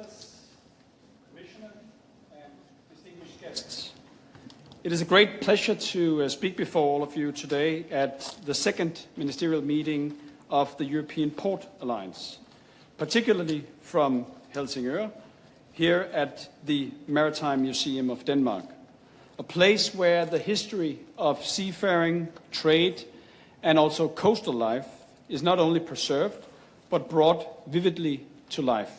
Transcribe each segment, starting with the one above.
Ministers, Commissioner, and distinguished guests. It is a great pleasure to speak before all of you today at the second ministerial meeting of the European Port Alliance, particularly from Helsingør, here at the Maritime Museum of Denmark, a place where the history of seafaring, trade, and also coastal life is not only preserved, but brought vividly to life.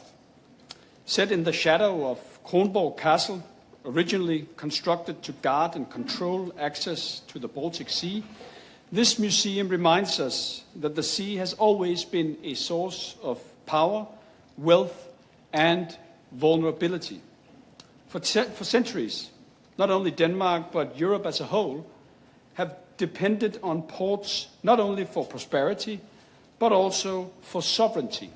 Set in the shadow of Kronborg Castle, originally constructed to guard and control access to the Baltic Sea, this museum reminds us that the sea has always been a source of power, wealth, and vulnerability. For centuries, not only Denmark, but Europe as a whole, have depended on ports not only for prosperity, but also for sovereignty.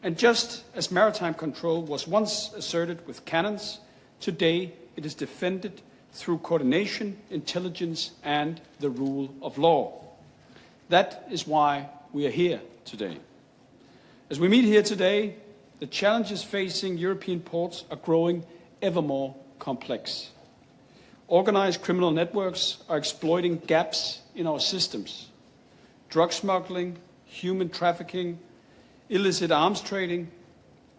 And just as maritime control was once asserted with cannons, today it is defended through coordination, intelligence, and the rule of law. That is why we are here today. As we meet here today, the challenges facing European ports are growing ever more complex. Organized criminal networks are exploiting gaps in our systems. Drug smuggling, human trafficking, illicit arms trading.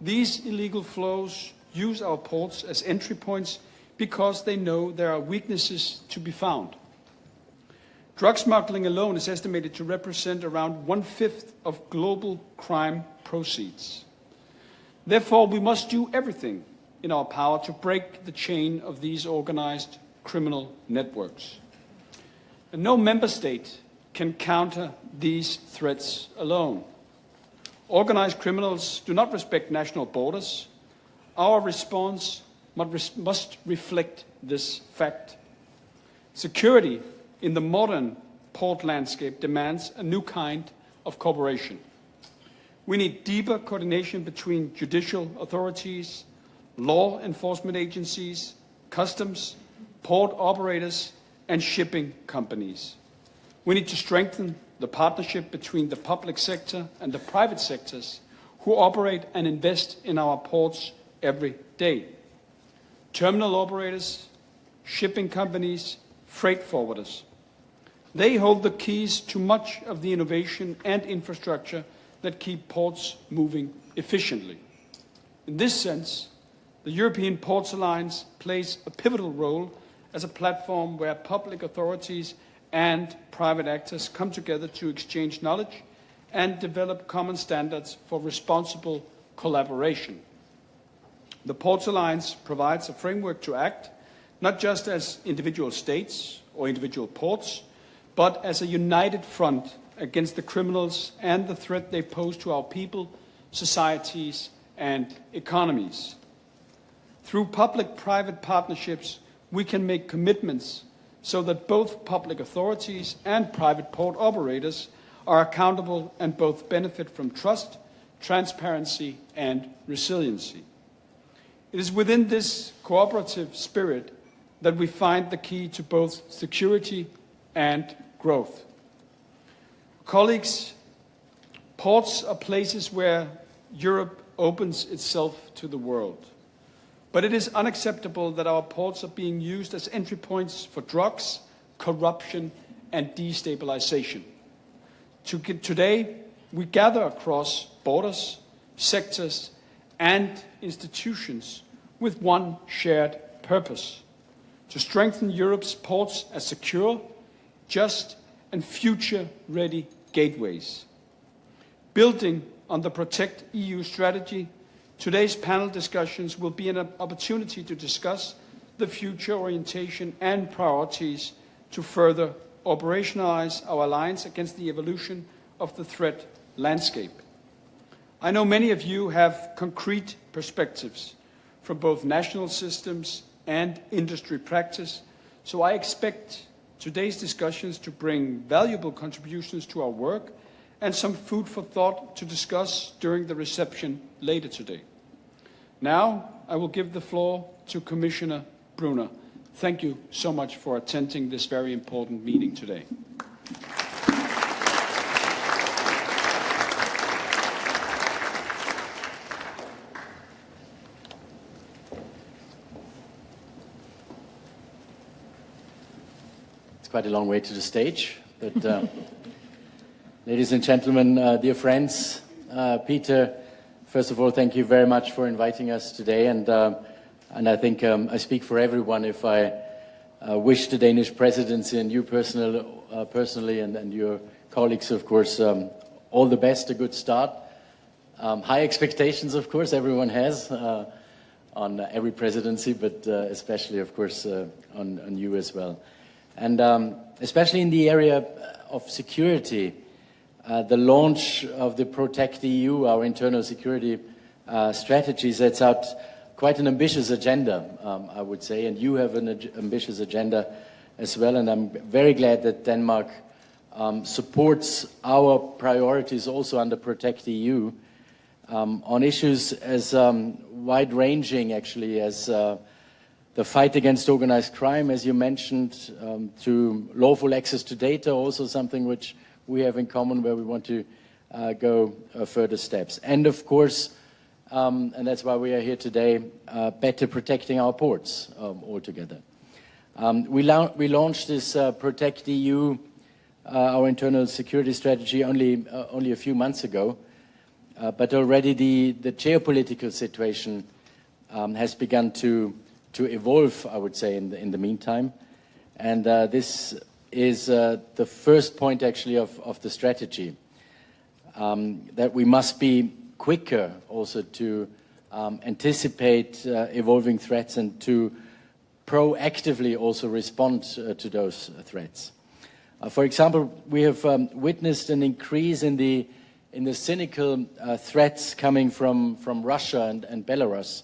These illegal flows use our ports as entry points because they know there are weaknesses to be found. Drug smuggling alone is estimated to represent around 1/5 of global crime proceeds. Therefore, we must do everything in our power to break the chain of these organized criminal networks. And no member state can counter these threats alone. Organized criminals do not respect national borders. Our response must reflect this fact. Security in the modern port landscape demands a new kind of cooperation. We need deeper coordination between judicial authorities, law enforcement agencies, customs, port operators, and shipping companies. We need to strengthen the partnership between the public sector and the private sectors who operate and invest in our ports every day. Terminal operators, shipping companies, freight forwarders. They hold the keys to much of the innovation and infrastructure that keep ports moving efficiently. In this sense, the European Ports Alliance plays a pivotal role as a platform where public authorities and private actors come together to exchange knowledge and develop common standards for responsible collaboration. The Ports Alliance provides a framework to act, not just as individual states or individual ports, but as a united front against the criminals and the threat they pose to our people, societies, and economies. Through public-private partnerships, we can make commitments so that both public authorities and private port operators are accountable and both benefit from trust, transparency, and resiliency. It is within this cooperative spirit that we find the key to both security and growth. Colleagues, ports are places where Europe opens itself to the world. But it is unacceptable that our ports are being used as entry points for drugs, corruption, and destabilization. Today, we gather across borders, sectors, and institutions with one shared purpose: to strengthen Europe's ports as secure, just, and future-ready gateways. Building on the Protect EU strategy, today's panel discussions will be an opportunity to discuss the future orientation and priorities to further operationalize our alliance against the evolution of the threat landscape. I know many of you have concrete perspectives from both national systems and industry practice, so I expect today's discussions to bring valuable contributions to our work and some food for thought to discuss during the reception later today. Now, I will give the floor to Commissioner Brunner. Thank you so much for attending this very important meeting today. quite a long way to the stage, but ladies and gentlemen, dear friends, Peter, first of all, thank you very much for inviting us today, and I think I speak for everyone if I wish the Danish presidency and you personally and your colleagues, of course, all the best, a good start. High expectations, of course, everyone has on every presidency, but especially, of course, on you as well. And especially in the area of security, the launch of the Protect EU, our internal security strategy, sets out quite an ambitious agenda, I would say, and you have an ambitious agenda as well, and I'm very glad that Denmark supports our priorities also under Protect EU on issues as wide-ranging, actually, as the fight against organized crime, as you mentioned, to lawful access to data, also something which we have in common, where we want to go further steps. And of course, and that's why we are here today, better protecting our ports altogether. We launched this Protect EU, our internal security strategy, only a few months ago, but already the geopolitical situation has begun to evolve, I would say, in the meantime. And this is the first point, actually, of the strategy, that we must be quicker also to anticipate evolving threats and to proactively also respond to those threats. For example, we have witnessed an increase in the cynical threats coming from Russia and Belarus,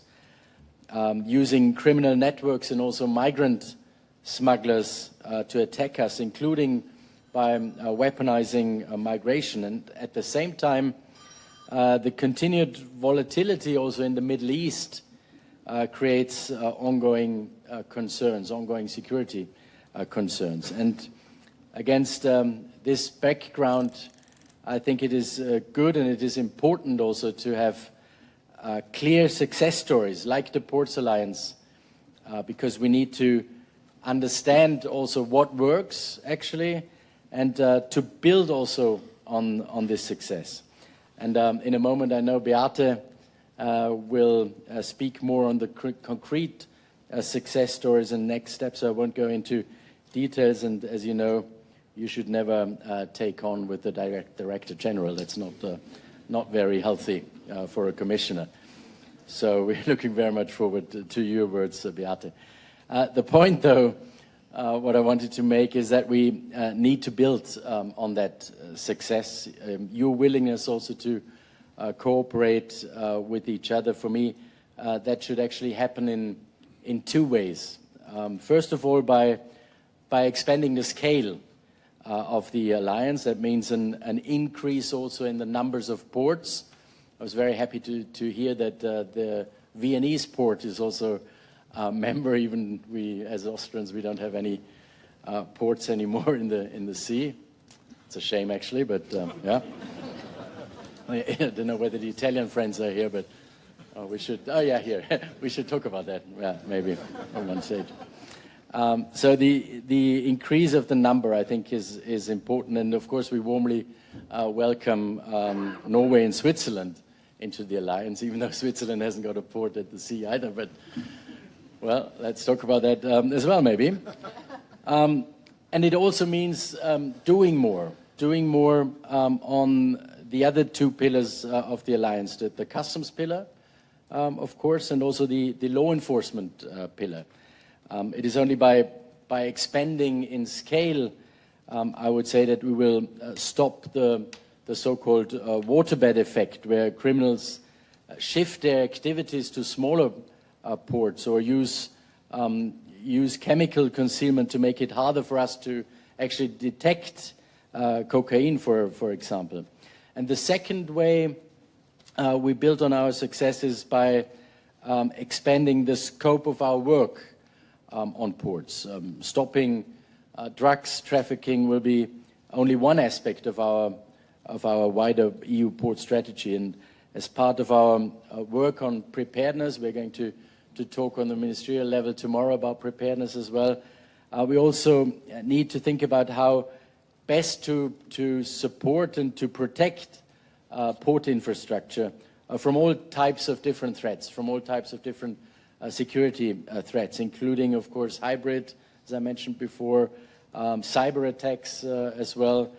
using criminal networks and also migrant smugglers to attack us, including by weaponizing migration. And at the same time, the continued volatility also in the Middle East creates ongoing concerns, ongoing security concerns. And against this background, I think it is good and it is important also to have clear success stories like the Ports Alliance, because we need to understand also what works actually, and to build also on this success. And in a moment, I know Beate will speak more on the concrete success stories and next steps. I won't go into details, and as you know, you should never take on with the Director General. That's not very healthy for a commissioner. So we're looking very much forward to your words, Beate. The point, though, what I wanted to make is that we need to build on that success. Your willingness also to cooperate with each other, for me, that should actually happen in two ways. First of all, by expanding the scale of the alliance. That means an increase also in the numbers of ports. I was very happy to hear that the Viennese port is also a member. Even we, as Austrians, we don't have any ports anymore in the sea. It's a shame, actually, but yeah. I don't know whether the Italian friends are here, but we should. Oh yeah, here. We should talk about that. Yeah, maybe on one stage. So the increase of the number, I think, is important, and of course we warmly welcome Norway and Switzerland into the alliance, even though Switzerland hasn't got a port at the sea either. But well, let's talk about that as well, maybe. And it also means doing more on the other two pillars of the alliance: the customs pillar, of course, and also the law enforcement pillar. It is only by expanding in scale, I would say, that we will stop the so-called waterbed effect, where criminals shift their activities to smaller ports or use chemical concealment to make it harder for us to actually detect cocaine, for example. And the second way we build on our success is by expanding the scope of our work on ports. Stopping drugs trafficking will be only one aspect of our wider EU port strategy, and as part of our work on preparedness, we're going to talk on the ministerial level tomorrow about preparedness as well. We also need to think about how best to support and to protect port infrastructure from all types of different threats, from all types of different security threats, including, of course, hybrid, as I mentioned before, cyber attacks as well.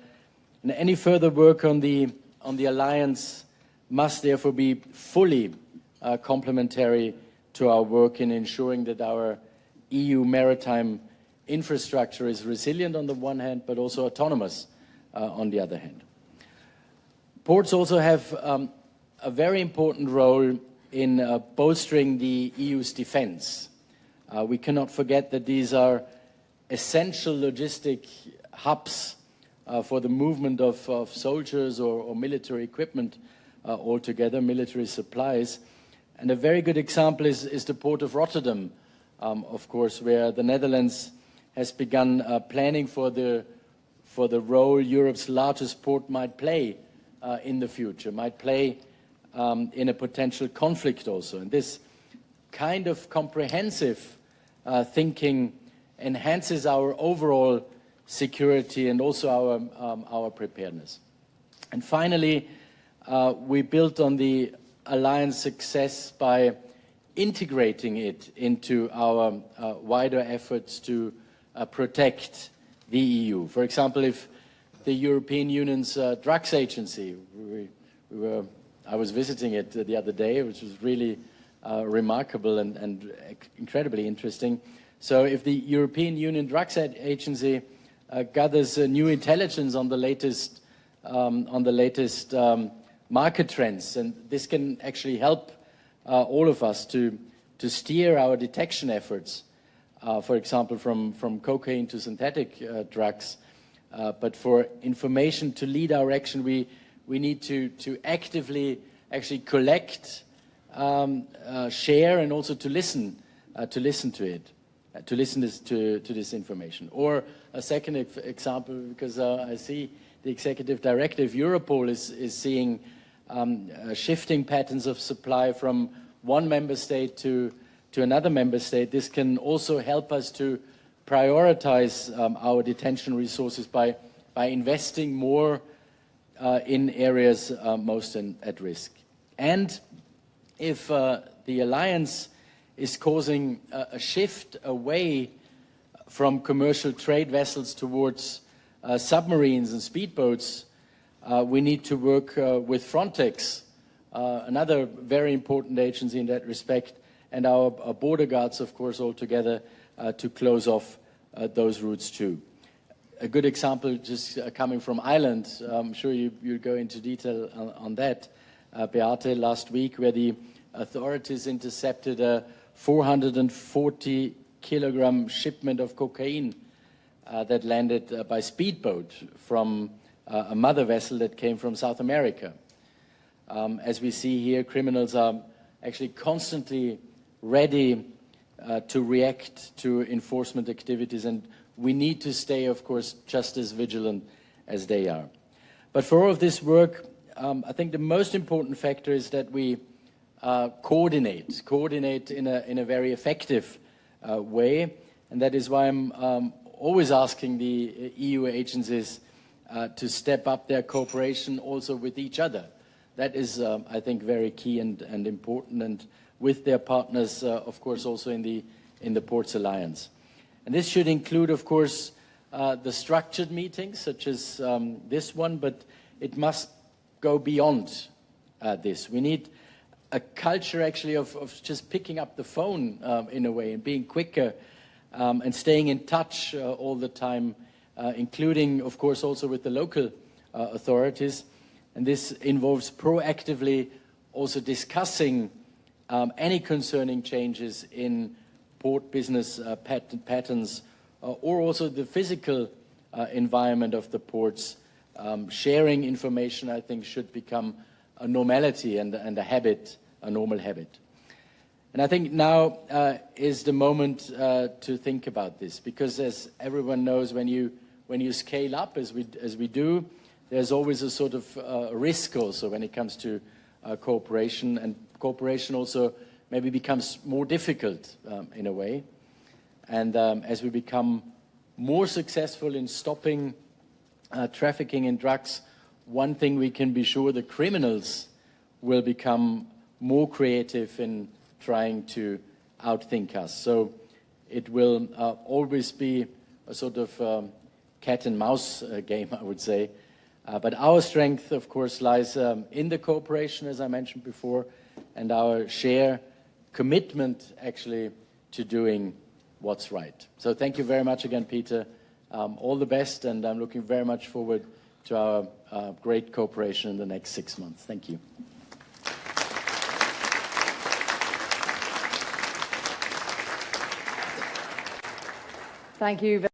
And any further work on the alliance must therefore be fully complementary to our work in ensuring that our EU maritime infrastructure is resilient on the one hand, but also autonomous on the other hand. Ports also have a very important role in bolstering the EU's defense. We cannot forget that these are essential logistic hubs for the movement of soldiers or military equipment altogether, military supplies. And a very good example is the port of Rotterdam, of course, where the Netherlands has begun planning for the role Europe's largest port might play in the future, might play in a potential conflict also. And this kind of comprehensive thinking enhances our overall security and also our preparedness. And finally, we built on the alliance success by integrating it into our wider efforts to protect the EU. For example, if the European Union's drugs agency, I was visiting it the other day, which was really remarkable and incredibly interesting. So if the European Union Drugs Agency gathers new intelligence on the latest market trends, and this can actually help all of us to steer our detection efforts, for example, from cocaine to synthetic drugs. But for information to lead our action, we need to actively actually collect, share, and also to listen to it. To listen to this information. Or a second example, because I see the executive directive, Europol is seeing shifting patterns of supply from one member state to another member state. This can also help us to prioritize our detention resources by investing more in areas most at risk. And if the alliance is causing a shift away from commercial trade vessels towards submarines and speedboats, we need to work with Frontex, another very important agency in that respect, and our border guards, of course, all together to close off those routes too. A good example just coming from Ireland, I'm sure you go into detail on that, Beate, last week, where the authorities intercepted a 440-kilogram shipment of cocaine that landed by speedboat from a mother vessel that came from South America. As we see here, criminals are actually constantly ready to react to enforcement activities, and we need to stay, of course, just as vigilant as they are. But for all of this work, I think the most important factor is that we coordinate in a very effective way, and that is why I'm always asking the EU agencies to step up their cooperation also with each other. That is, I think, very key and important, and with their partners, of course, also in the Ports Alliance. And this should include, of course, the structured meetings, such as this one, but it must go beyond this. We need a culture actually of just picking up the phone in a way and being quicker and staying in touch all the time, including, of course, also with the local authorities. And this involves proactively also discussing any concerning changes in port business patterns or also the physical environment of the ports. Sharing information, I think, should become a normality and a habit, a normal habit. And I think now is the moment to think about this, because as everyone knows, when you scale up, as we do, there's always a sort of risk also when it comes to cooperation, and cooperation also maybe becomes more difficult in a way. And as we become more successful in stopping trafficking in drugs, one thing we can be sure, the criminals will become more creative in trying to outthink us. So it will always be a sort of cat and mouse game, I would say. But our strength, of course, lies in the cooperation, as I mentioned before, and our share commitment, actually, to doing what's right. So thank you very much again, Peter. All the best, and I'm looking very much forward to our great cooperation in the next 6 months. Thank you. Thank you.